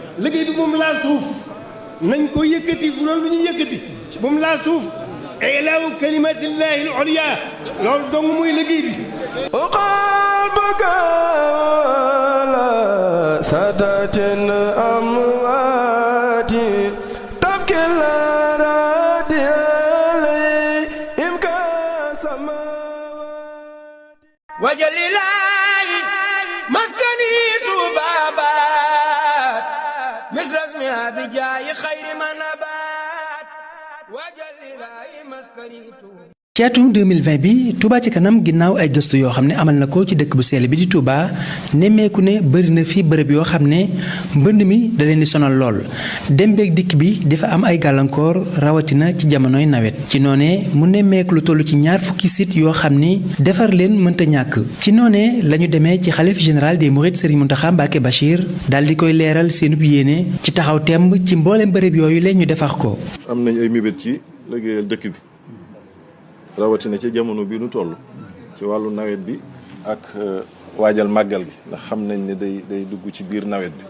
liggéey bi moom laal suuf nañ ko yëkkati bu loolu lu ñuy yëkkati moom laal suuf ilaahu kalimatillahi al-ulya loolu dong muy liggéey bi qalbaka la sadatin amwati tabkil radiyalay imka samawati wajalilahi maskani tubabat misrasmi abijaayi xayri manabat wajalilahi maskani tubabat. ci atum 2020 bi Touba ci kanam ginnaaw ay gëstu yoo xam ne amal na ko ci dëkk bu sell bi di Touba nemmeeku ne bëri na fi bërëb yoo xam ne mbënd mi da leen di sonal lool dem beeg dikk bi dafa am ay gàllankoor rawatina ci jamonoy nawet ci noonee mu nemmeeku lu toll ci 20 site yoo xam ni defar leen mënta ñàkk ci noonee la ñu demee ci xalif général des mourides Serigne Mountakha Mbacké Bachir daal di koy leeral seenub yéene ci taxaw temb ci mbooleem bërëb yooyu leen ñu defar ko. am nañ ay mébét ci liggéeyal dëkk bi. rawatina ci jamono bi nu toll ci wàllu nawet bi ak waajal màggal gi ndax xam nañ ne day dugg ci biir nawet bi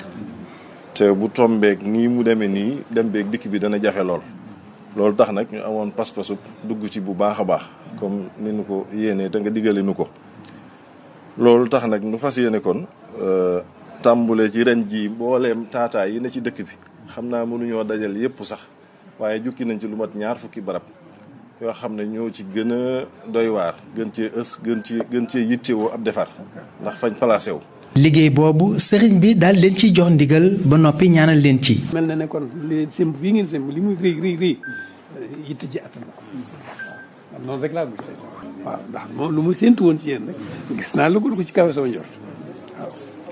te bu tombeek nii mu demee nii dem beek dikk bi dana jafe loolu tax nag ñu amoon pas-pasub dugg ci bu baax a baax comme ni nu ko yéenee te nga diggale nu ko loolu tax nag nu fas yéene kon tàmbule ci ren ji mbooleem taataay yi ne ci dëkk bi xam naa mënuñoo dajal yépp sax waaye jukki nañ ci lu mat 20 barab yoo xam ne ñoo ci gën a doy waar gën cee gën cee yittewoo ab defar ndax fañ placé wu. liggéey boobu sëriñ bi daal leen ciy jox ndigal ba noppi ñaanal leen ci. mel na ne kon li simb bii ngeen simb li muy rëy yitte ji attan ko waaw noonu rek laa gis. waaw ndax moom lu mu séntu woon ci yéen rek gis naa lu ko ci kawe sama njort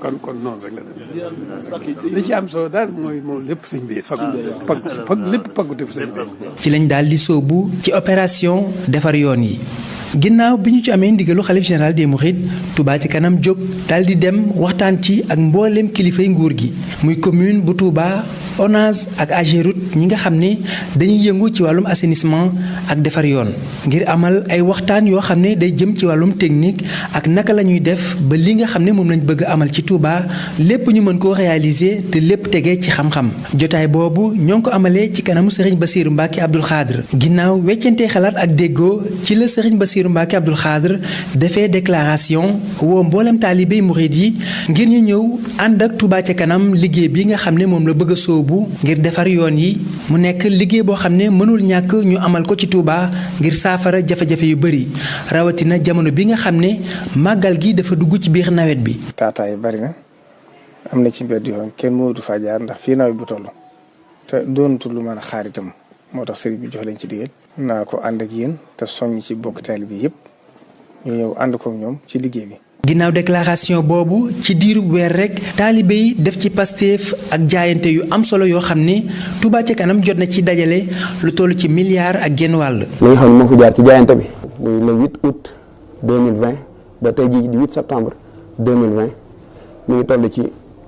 waaw kon noonu rek la dem li ci am solo daal mooy moom lépp sëñ bi pag lépp paggute fu sëñ bi. ci lañ daal di sóobu ci opération defar yoon yi ginnaaw bi ñu ci amee ndigalu xalif général des mourides Touba ci kanam jóg daal di dem waxtaan ci ak mbooleem kilifay nguur gi muy commune bu Touba ONAS ak AGEROUTE ñi nga xam ne dañuy yëngu ci wàllum assainissement ak defar yoon ngir amal ay waxtaan yoo xam ne day jëm ci wàllum technique ak naka la ñuy def ba li nga xam ne moom lañ bëgg amal ci Touba lépp ñu mën koo réaliser te lépp tegee ci xam-xam jotaay boobu ñoo ngi ko amalee ci kanamu Serigne Bassirou Mbacké Abdoul Khadr ginnaaw weccante xalaat ak déggoo ci la Serigne Bassirou Mbacké Abdoul Khadr defee déclaration woo mboolem taalibey murid yi ngir ñu ñëw ànd ak Touba ca kanam liggéey bi nga xam ne moom la bëgg a sóobu ngir defar yoon yi mu nekk liggéey boo xam ne mënul ñàkk ñu amal ko ci Touba ngir saafara jafe-jafe yu bëri rawatina jamono bi nga xam ne màggal gi dafa dugg ci biir nawet bi. taataay bari na am na ci mbedd yoon kenn mënatu faa jaar ndax fii nawet bu toll te doonatul lu mën a xaar itam moo tax sëriñ bi jox leen ci digal. naa ko ànd ak yéen te soññ ci bokk taalibe bi yëpp ñu ñëw ànd ko ñoom ci liggéey bi. ginnaaw déclaration boobu ci diiru weer rek taalibe yi def ci Pastef ak jaayante yu am solo yoo xam ne Touba ca kanam jot na ci dajale lu toll ci milliard ak genn wàll. li nga xam ne moo fi jaar ci jaayante bi muy le 8 août 2020 ba tey jii di 8 septembre 2020 mi ngi toll ci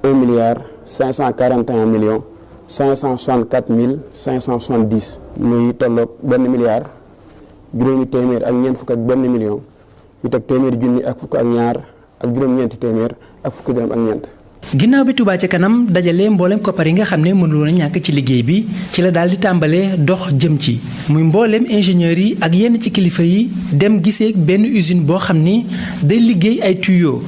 1 milliard 541 millions 564 mille 570 muy tolloog benn milliard juróomi téeméer ak ñeent fukk ak benn million yu teg téeméeri junni ak fukk ak ñaar ak juróom-ñeenti téeméer ak fukki dërëm ak ñeent. ginnaaw bi Touba ca kanam dajale mboolem koppar yi nga xam ne mënuloon a ñàkk ci liggéey bi ci la daal di tàmbalee dox jëm ci muy mbooleem ingénieurs yi ak yenn ci kilifa yi dem gisee benn usine boo xam ni day liggéey ay tuyaux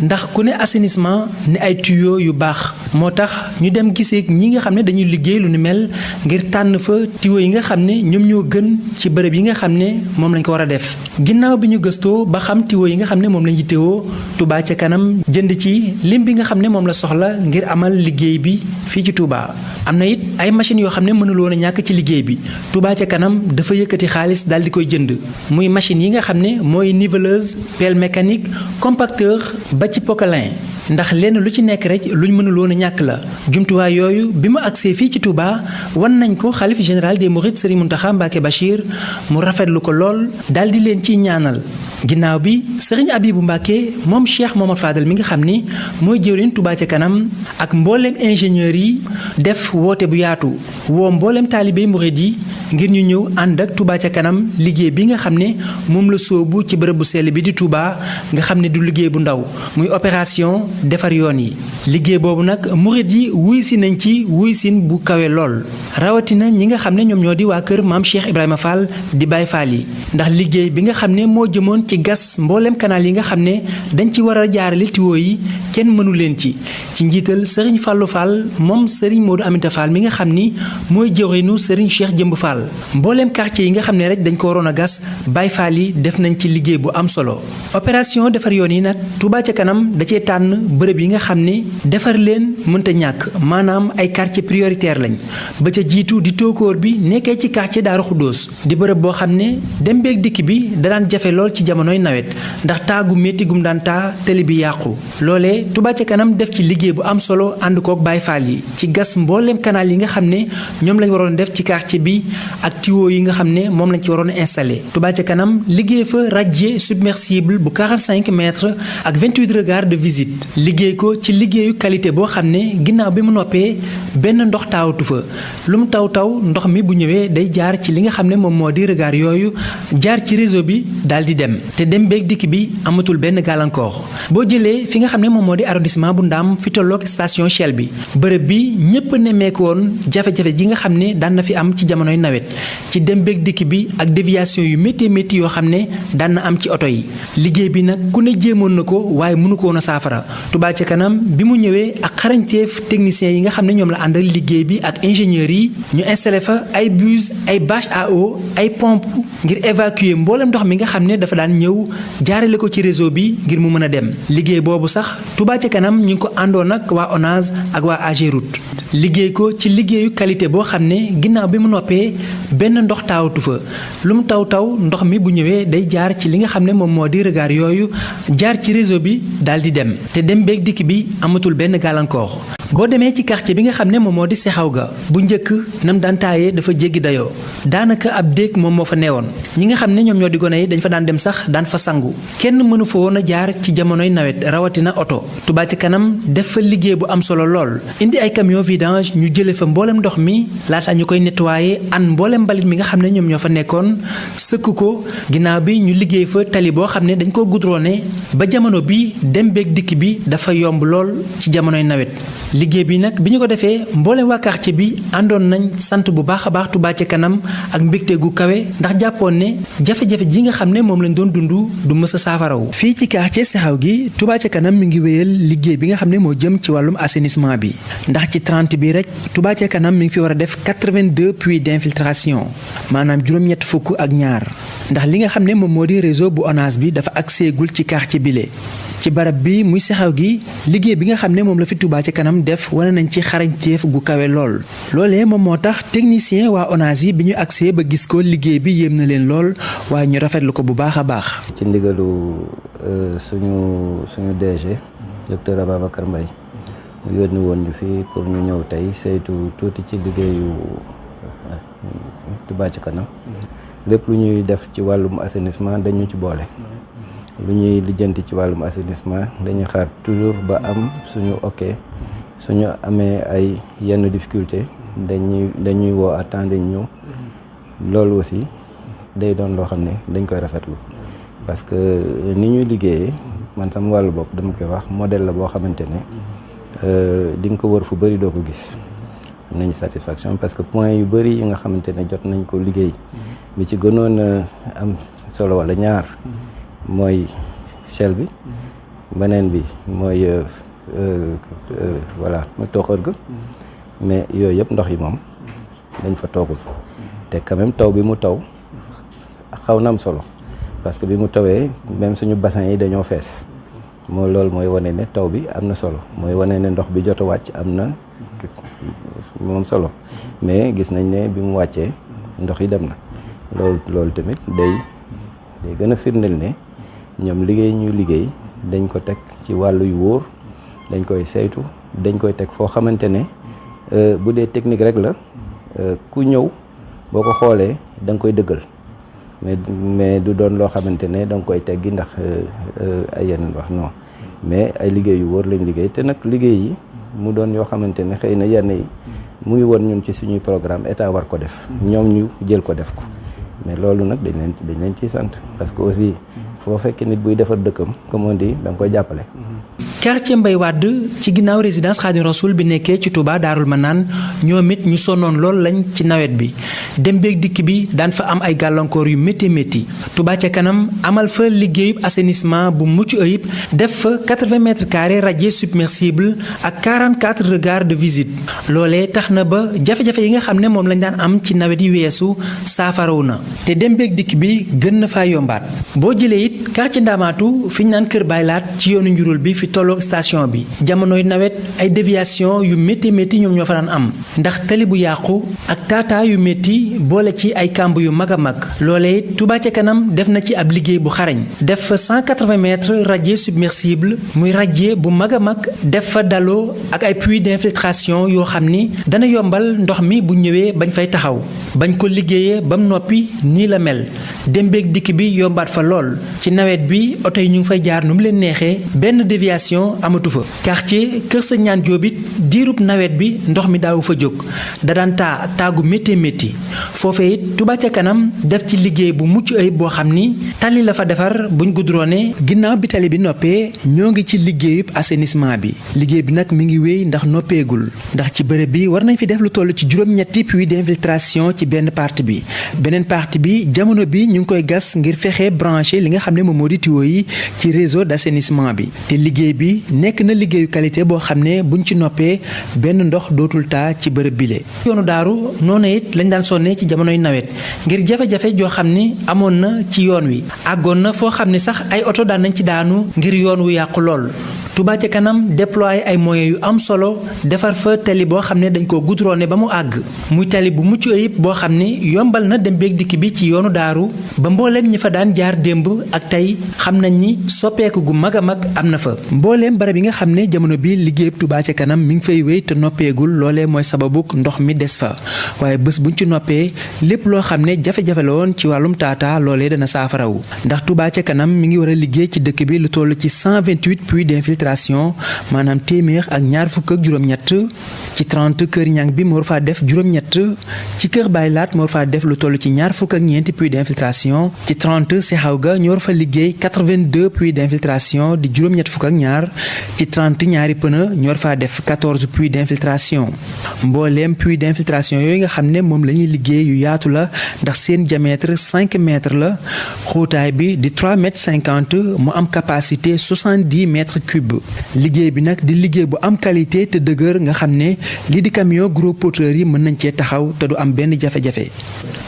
ndax ku ne assainissement ne ay tuyaux yu baax moo tax ñu dem gisee ñi nga xam ne dañuy liggéey lu ni mel ngir tànn fa tuyaux yi nga xam ne ñoom ñoo gën ci bërëb yi nga xam ne moom lañ ko war a def ginnaaw bi ñu gëstoo ba xam tuyaux yi nga xam ne moom lañ yittewoo Touba ca kanam jënd ci lim bi nga xam ne moom la soxla ngir amal liggéey bi fii ci Touba am na it ay machines yoo xam ne mënul woon a ñàkk ci liggéey bi Touba ca kanam dafa yëkkati xaalis daal di koy jënd muy machines yi nga xam ne mooy niveleuse pelle mécanique compacteur ba ci poquelin ndax lenn lu ci nekk rek luñ mënul woon a ñàkk la jumtuwaay yooyu bi mu agsee fii ci Touba wan nañ ko xalif général des mourides Serigne Mountakha Mbacké Bachir mu rafetlu ko lool daal di leen ciy ñaanal ginnaaw bi Serigne Abibou Mbacké moom Cheikh Mohamad Fadel mi nga xam ni mooy jëwriñ Touba ca kanam ak mbooleem ingénieurs yi def woote bu yaatu woo mbooleem taalibey murid yi ngir ñu ñëw ànd ak Touba ca kanam liggéey bi nga xam ne moom la sóobu ci bërëb bu sell bi di Touba nga xam ne du liggéey bu ndaw muy opération defar yoon yi liggéey boobu nag murit yi wuy si nañ ci wuy sin bu kawe lool rawatina ñi nga xam ne ñoom ñoo di waa kër maam Cheikh Ibrahima Fall di Baye Fall yi ndax liggéey bi nga xam ne moo jëmoon ci gas mboolem canal yi nga xam ne dañ ci war a jaarale tiwo yi kenn mënu leen ci njiital Serigne Fallou Fall moom Serigne Modou Aminta Fall mi nga xam ni mooy jëwriñu Serigne Cheikh Jëmb Fall mbooleem quartier yi nga xam ne rek dañ ko waroon a gas Baye Fall yi def nañ ci liggéey bu am solo opération defar yoon yi nag Touba ca kanam da cee tànn bërëb yi nga xam ne defar leen mënta ñàkk maanaam ay quartier prioritaire lañ ba ca jiitu di tóokóor bi nekkee ci quartier Daaru Xuddoos di bërëb boo xam ne dem beeg dikk bi da daan jafe lool ci jamonoy nawet ndax taagu métti gum daan taa télé bi yàqu loolee Touba ca kanam def ci liggéey bu am solo ànd kook Baye Fall yi ci gas mbooleem canal yi nga xam ne ñoom lañ waroon def ci quartier bi ak tuyau yi nga xam ne moom lañ ci waroon installé Touba ca kanam liggéey fa radier submersible bu 45 mètres ak 28 regards de visite liggéey ko ci liggéeyu qualité boo xam ne ginnaaw bi mu noppee benn ndox taawatu fa lu mu taw ndox mi bu ñëwee day jaar ci li nga xam ne moom moo di regard yooyu jaar ci réseau bi daal di dem te dem beeg dikk bi amatul benn gàllankoor boo jëlee fi nga xam ne moom moo di arrondissement bu Ndaam fi tolloog station Shell bi bërëb bi ñépp nemmeeku woon jafe-jafe ji nga xam ne daan na fi am ci jamonoy nawet ci dem beeg dikk bi ak déviation yu métti yoo xam ne daan na am ci oto yi liggéey bi nag ku ne jéemoon na ko waaye mënu ko woon a saafara Touba ca kanam bi mu ñëwee ak xarañteef techniciens yi nga xam ne ñoom la àndal liggéey bi ak ingénieurs yi ñu installé fa ay buse ay bâche à eau ay pompe ngir évacuer mboolem ndox mi nga xam ne dafa daan ñëw jaarale ko ci réseau bi ngir mu mën a dem liggéey boobu sax Touba ca kanam ñu ngi ko àndoon ak waa ONAS ak waa AGEROUTE liggéey ko ci liggéeyu qualité boo xam ne ginnaaw bi mu noppee benn ndox taawatu fa lu mu taw ndox mi bu ñëwee day jaar ci li nga xam ne moom moo di regard yooyu jaar ci réseau bi daal di dem te dem beeg dikk bi amatul benn gàllankoor boo demee ci quartier bi nga xam ne moom moo di Sexaw ga bu njëkk nam daan taayee dafa jéggi dayoo daanaka ab déeg moom moo fa neewoon ñi nga xam ne ñoom ñoo di gone yi dañ fa daan dem sax daan fa sangu kenn mënu fa woon a jaar ci jamonoy nawet rawatina oto Touba ca kanam def fa liggéey bu am solo lool indi ay camion vidange ñu jële fa mboolem ndox mi laata ñu koy nettoyer an mboolem mbalit mi nga xam ne ñoom ñoo fa nekkoon sëkk ko ginnaaw bi ñu liggéey fa tali boo xam ne dañ ko goudronné ba jamono bi dem beeg dikk bi dafa yomb lool ci jamonoy nawet liggéey bi nag bi ñu ko defee mboolem waa quartier bi àndoon nañ sant bu baax a baax Touba ca kanam ak mbégte gu kawe ndax jàppoon ne jafe-jafe ji nga xam ne moom lañ doon dund du mës a saafarawu fii ci quartier Sexaw gi Touba ca kanam mi ngi wéyal liggéey bi nga xam ne moo jëm ci wàllum assainissement bi ndax ci 30 bi rek Touba ca kanam mi ngi fi war a def 82 puits d'infiltration maanaam juróom-ñett fukk ak ñaar ndax li nga xam ne moom moo di réseau bu ONAS bi dafa accès gul ci quartier bile ci barab bi muy Sexaw gi liggéey bi nga xam ne moom la fi Touba ca kanam def wane nañ ci xarañteef gu kawe lool loolee moom moo tax technicien waa ONAS yi bi ñu accès ba gis ko liggéey bi yéem na leen lool waaye ñu rafetlu ko bu baax a baax. ci ndigalu suñu DG docteur Ababacar Mbaye mu yónni woon ñu fii pour ñu ñëw tey saytu tuuti ci liggéeyu Touba ca kanam lépp lu ñuy def ci wàllum assainissement dañu ci boole. lu ñuy lijjanti ci wàllum assainissement dañuy xaar toujours ba am suñu suñu amee ay yenn difficulté dañuy woo à temps dañ ñëw loolu aussi day doon loo xam ne dañ koy rafetlu parce que ni ñuy liggéeyee man sama wàllu bopp dama koy wax modèle la boo xamante ne di nga ko wër fu bëri doo ko gis am nañu satisfaction parce que point yu bëri yi nga xamante ne jot nañ ko liggéey mi ci gënoon am solo wala ñaar mooy Shell bi beneen bi mooy voilà mu tooxoor ga mais yooyu yëpp ndox yi moom dañ fa toogul te quand même taw bi mu taw xaw na am solo parce que bi mu tawee même suñu bassin yi dañoo fees loolu mooy wane ne taw bi am na solo mooy wane ne ndox bi jot a wàcc am na moom solo mais gis nañ ne bi mu wàccee ndox yi dem na loolu tamit day gën a firndeel ne ñoom ñuy liggéey dañ ko teg ci wàllu yu wóor dañ koy saytu dañ koy teg foo xamante ne bu dee technique rek la ku ñëw boo ko xoolee da nga koy dëggal mais du doon loo xamante ne da nga koy teggi ndax ay yeneen wax non mais ay liggéey yu wóor lañ liggéey te nag liggéey yi mu doon yoo xamante ne xëy na yenn yi mu ngi woon ñun ci suñuy programme état war ko def ñoom ñu jël ko def ko mais loolu nag dañ leen ciy sant parce que aussi foo fekk nit buy defar dëkkam comme on dit da nga koy jàppale. quartier Mbaye Wade ci ginnaaw résidence Khadim Rasoul bi nekkee ci Touba Daarul Manaan ñoom it ñu sonnoon lool lañ ci nawet bi dem beeg dikk bi daan fa am ay gàllankoor yu métti métti Touba ca kanam amal fa liggéeyub assainissement bu mucc ayib def fa 80 mètres carrés radier submersible ak 44 regards de visite loolee tax na ba jafe-jafe yi nga xam ne moom lañ daan am ci nawet yi weesu saafarawu na te dem beeg dikk bi gën na faa yombaat boo jëlee it quartier Ndamaatu fi ñu naan Kër Baylaat ci yoonu njurul bi fi tolloo station bi jamonoy nawet ay déviation yu métti métti ñoom ñoo fa daan am ndax tali bu yàqu ak taataa yu métti boole ci ay kàmb yu mag a mag loolee it Touba ca kanam def na ci ab liggéey bu xarañ def fa 180 mètres radier submersible muy radier bu mag a mag def fa daloo ak ay puits d'infiltration yoo xam ni dana yombal ndox mi bu ñëwee bañ fay taxaw bañ ko liggéeyee bam noppi nii la mel dem beeg dikk bi yombaat fa lool ci nawet bi oto yi ñu ngi fay jaar nu mu leen neexee benn déviation amatu fa quartier Kër Sëñ Ñaan Jóob it diirub nawet bi ndox mi daawu fa jóg da daan taagu métti métti foofee it Touba ca kanam def ci liggéey bu mucc ayib boo xam ni tali la fa defar buñ goudronné ginnaaw bi tali bi noppee ñoo ngi ci liggéeyub assainissement bi liggéey bi nag mi ngi wéy ndax noppeegul ndax ci bërëb bi war nañ fi def lu toll ci juróom-ñetti puits d'infiltration ci benn partie bi beneen partie bi jamono bi ñu ngi koy gas ngir fexe branché li nga xam ne moom moo di tuyau yi ci réseau d'assainissement bi te liggéey bi nekk na liggéeyu qualité boo xam ne buñ ci noppee benn ndox dootul taa ci bërëb bile. yoonu daaru noonu it lañ daan sonne ci jamonoy nawet ngir jafe-jafe joo xam ni amoon na ci yoon wi àggoon na foo xam ne sax ay oto daan nañ ci daanu ngir yoon wu yàqu lool. Touba ca kanam déployé ay moyens yu am solo defar fa tali boo xam ne dañ ko goudronné ba mu àgg muy tali bu mucc ayib boo xam ne yombal na dem beeg dikk bi ci yoonu daaru ba mbooleem ñi fa daan jaar démb ak tey xam nañ ni soppeeku gu mag a mag am na fa mbooleem barab yi nga xam ne jamono bi liggéeyub Touba ca kanam mi ngi fay wéy te noppeegul loolee mooy sababuk ndox mi des fa waaye bés buñ ci noppee lépp loo xam ne jafe-jafe la woon ci wàllum taata loolee dana saafarawu ndax Touba ca kanam mi ngi war a liggéey ci dëkk bi lu toll ci 128 puits d'infiltration maanaam téeméer ak ñaar fukk ak juróom-ñett ci 30 kër ñang bi moo faa def juróom-ñett ci kër Baylaat moo faa def lu toll ci ñaar fukk ak ñeenti puits d'infiltration ci 30 Sexaw ga ñoo fa liggéey 82 puits d'infiltration di juróom-ñett fukk ak ñaar ci 30 ñaari pëna ñoo faa def 14 puits d'infiltration mbooleem puits d'infiltration yooyu nga xam ne moom la ñuy liggéey yu yaatu la ndax seen diamètre 5 mètres la xóotaay bi di 3 mètres 50 mu am capacité 70 mètres cubes liggéey bi nag di liggéey bu am qualité te dëgër nga xam ne lii di camion gros porteurs yi mën nañ cee taxaw te du am benn jafe-jafe.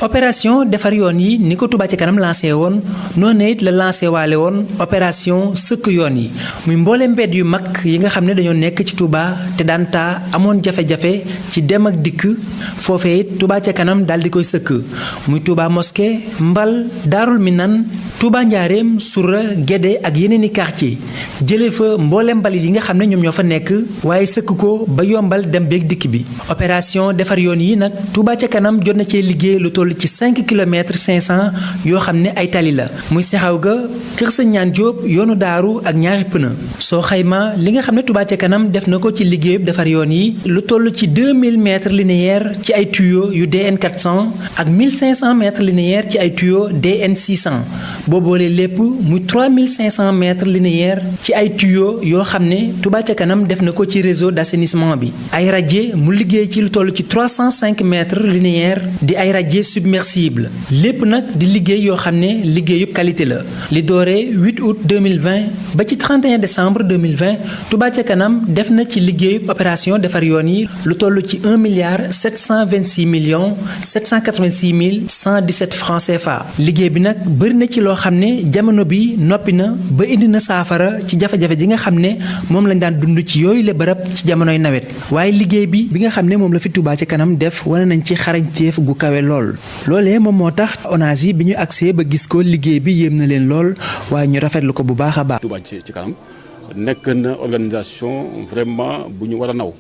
opération defar yoon yi ni ko Touba ca kanam lancé woon noonu it la lancé waale woon opération sëkk yoon yi muy mboole mbedd yu mag yi nga xam ne dañoo nekk ci Touba te daan taa amoon jafe-jafe ci dem ak dikk foofee it Touba ca kanam daal di koy sëkk muy Touba mosquée Mbal Daarul Minan Touba Njaareem Soura Guédé ak yeneen i quartier jëlee fa mboolem mbalit yi nga xam ne ñoom ñoo fa nekk waaye sëkk ko ba yombal dem beeg dikk bi opération defar yoon yi nag Touba ca kanam jot na cee liggéey lu toll ci 5 kilomètres 500 yoo xam ne ay tali la muy Sexaw ga Kër Sëñ Ñaan Jóob yoonu daaru ak ñaari pëna soo xayma li nga xam ne Touba ca kanam def na ko ci liggéeyub defar yoon yi lu toll ci 2000 mètres linéaires ci ay tuyaux yu DN 400 ak 1500 mètres linéaires ci ay tuyaux DN 600 boo boolee lépp muy 3500 mètres linéaires ci ay tuyaux yoo xam ne Touba ca kanam def na ko ci réseau d'assainissement bi ay radier mu liggéey ci lu toll ci 305 mètres linéaires di ay radier submersible lépp nag di liggéey yoo xam ne liggéeyub qualité la li dooree 8 août 2020 ba ci 31 décembre 2020 Touba ca kanam def na ci liggéeyub opération defar yoon yi lu toll ci 1 milliard 726 millions 786 mille 117 francs CFA liggéey bi nag bëri na ci loo xam ne jamono bi noppi na ba indi na saafara ci jafe-jafe ji nga xam ne moom lañ daan dund ci yooyu la bërëb ci jamonoy nawet waaye liggéey bi nga xam ne moom la fi Touba ca kanam def wane nañ ci xarañteef gu kawe lool loolee moom moo tax ONAS yi bi ñu agsee ba gis ko liggéey bi yéem na leen lool waaye ñu rafetlu ko bu baax a baax. Touba ci kanam nekk na organisation vraiment bu ñu war a naw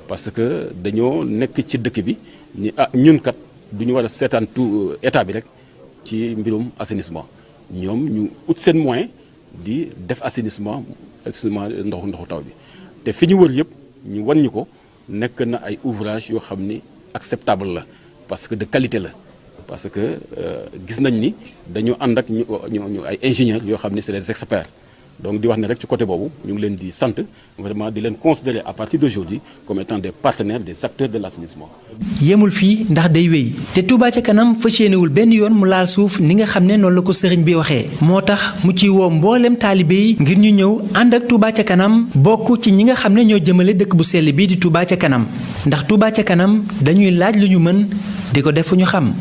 parce que dañoo nekk ci dëkk bi ni ñun kat du ñu war a seetaan tout état bi rek ci mbirum assainissement ñoom ñu ut seen moyen di def assainissement ndoxu taw bi te fi ñu wër yëpp ñu wan ñu ko nekk na ay ouvrage yoo xam ni acceptable la parce que de qualité la parce que gis nañ ni dañu ànd ak ñu ay ingénieurs yoo xam ni c'est des experts donc di wax ne rek ci côté boobu ñu ngi leen di sant vraiment di leen considérer à partir d'aujourd'hui comme étant des partenaires des acteurs de l'assainissement. yemul fii ndax day wéy te Touba ca kanam fas yéenewul benn yoon mu laal suuf ni nga xam ne noonu la ko sëriñ bi waxee moo tax mu ciy woo mboolem taalibe yi ngir ñu ñëw ànd ak Touba ca kanam bokk ci ñi nga xam ne ñoo jëmale dëkk bu sell bii di Touba ca kanam ndax Touba ca kanam dañuy laaj lu ñu mën di ko def fu ñu xam.